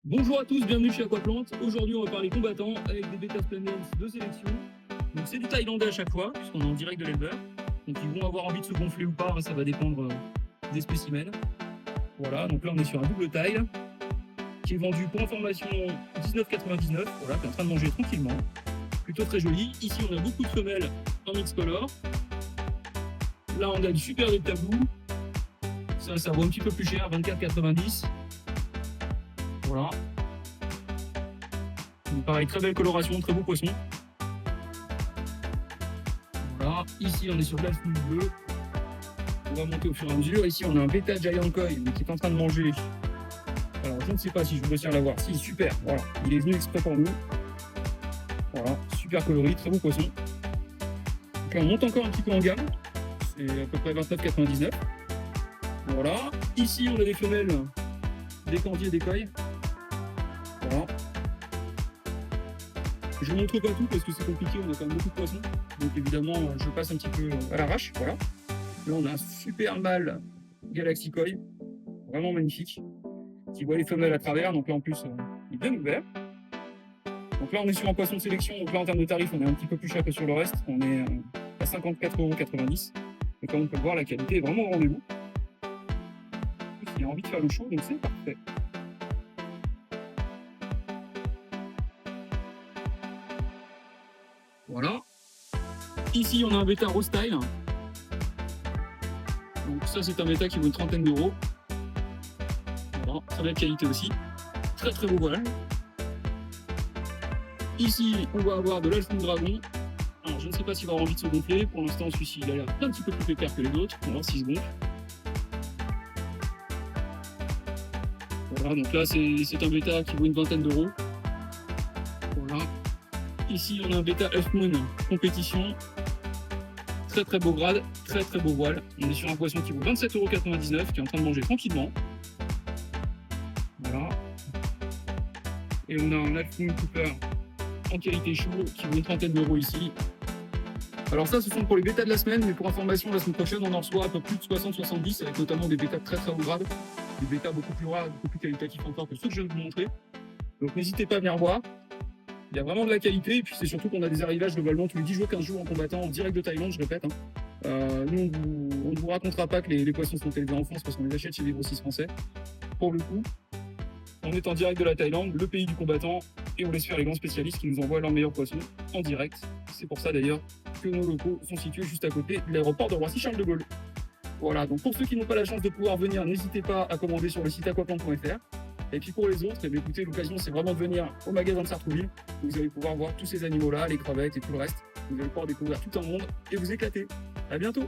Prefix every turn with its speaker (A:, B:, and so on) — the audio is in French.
A: Bonjour à tous, bienvenue chez Aquaplante. Aujourd'hui, on va parler combattants avec des bêta splendens de sélection. Donc, c'est du thaïlandais à chaque fois, puisqu'on est en direct de l'éleveur. Donc, ils vont avoir envie de se gonfler ou pas, hein, ça va dépendre des spécimens. Voilà, donc là, on est sur un double taille qui est vendu pour information 19,99. Voilà, qui est en train de manger tranquillement. Plutôt très joli. Ici, on a beaucoup de femelles en mix color. Là, on a du super des tabous. Ça vaut un petit peu plus cher, 24,90. Voilà. Donc pareil, très belle coloration, très beau poisson. Voilà. Ici, on est sur de l'alpha bleu. On va monter au fur et à mesure. Ici, on a un bêta giant koi qui est en train de manger. Alors, je ne sais pas si je vais réussir à l'avoir. Si, super. Voilà. Il est venu exprès pour nous. Voilà. Super coloris, très beau poisson. Donc là, on monte encore un petit peu en gamme. C'est à peu près 29,99. Voilà. Ici, on a des femelles, des candiers, des koi. Voilà. Je ne montre pas tout parce que c'est compliqué, on a quand même beaucoup de poissons. Donc évidemment, je passe un petit peu à l'arrache. Voilà. Là, on a un super mâle Galaxy Koi, vraiment magnifique, qui voit les femelles à travers. Donc là, en plus, il est bien ouvert. Donc là, on est sur un poisson de sélection. Donc là, en termes de tarifs, on est un petit peu plus cher que sur le reste. On est à 54,90 €. Et comme on peut le voir, la qualité est vraiment au rendez-vous. En plus, il a envie de faire le show, donc c'est parfait. Voilà. Ici, on a un bêta Rose Style. Donc ça, c'est un bêta qui vaut une trentaine d'euros. Voilà, très belle qualité aussi. Très très beau voile. Ici, on va avoir de l'Alphon Dragon. Alors, je ne sais pas s'il va avoir envie de se gonfler. Pour l'instant, celui-ci, il a l'air un petit peu plus pépère que les autres. On va voir s'il se gonfle. Voilà, donc là, c'est un bêta qui vaut une vingtaine d'euros. Voilà. Ici, on a un bêta F-Moon compétition. Très très beau grade, très très beau voile. On est sur un poisson qui vaut 27,99 €, qui est en train de manger tranquillement. Voilà. Et on a un Alpha Cooper en qualité chaud qui vaut une trentaine d'euros ici. Alors ça, ce sont pour les bêtas de la semaine, mais pour information, la semaine prochaine, on en reçoit un peu plus de 60-70, avec notamment des bêtas de très très haut grade, des bêtas beaucoup plus rares, beaucoup plus qualitatifs encore que ceux que je viens de vous montrer. Donc n'hésitez pas à venir voir. Il y a vraiment de la qualité, et puis c'est surtout qu'on a des arrivages globalement tous les 10 jours, 15 jours en combattant en direct de Thaïlande, je répète. Nous, on ne vous racontera pas que les poissons sont élevés en France parce qu'on les achète chez des grossistes français. Pour le coup, on est en direct de la Thaïlande, le pays du combattant, et on laisse faire les grands spécialistes qui nous envoient leurs meilleurs poissons en direct. C'est pour ça d'ailleurs que nos locaux sont situés juste à côté de l'aéroport de Roissy-Charles de Gaulle. Voilà, donc pour ceux qui n'ont pas la chance de pouvoir venir, n'hésitez pas à commander sur le site aquaplante.fr. Et puis pour les autres, eh bien, écoutez, l'occasion c'est vraiment de venir au magasin de Sartrouville. Vous allez pouvoir voir tous ces animaux-là, les crevettes et tout le reste. Vous allez pouvoir découvrir tout un monde et vous éclater. À bientôt!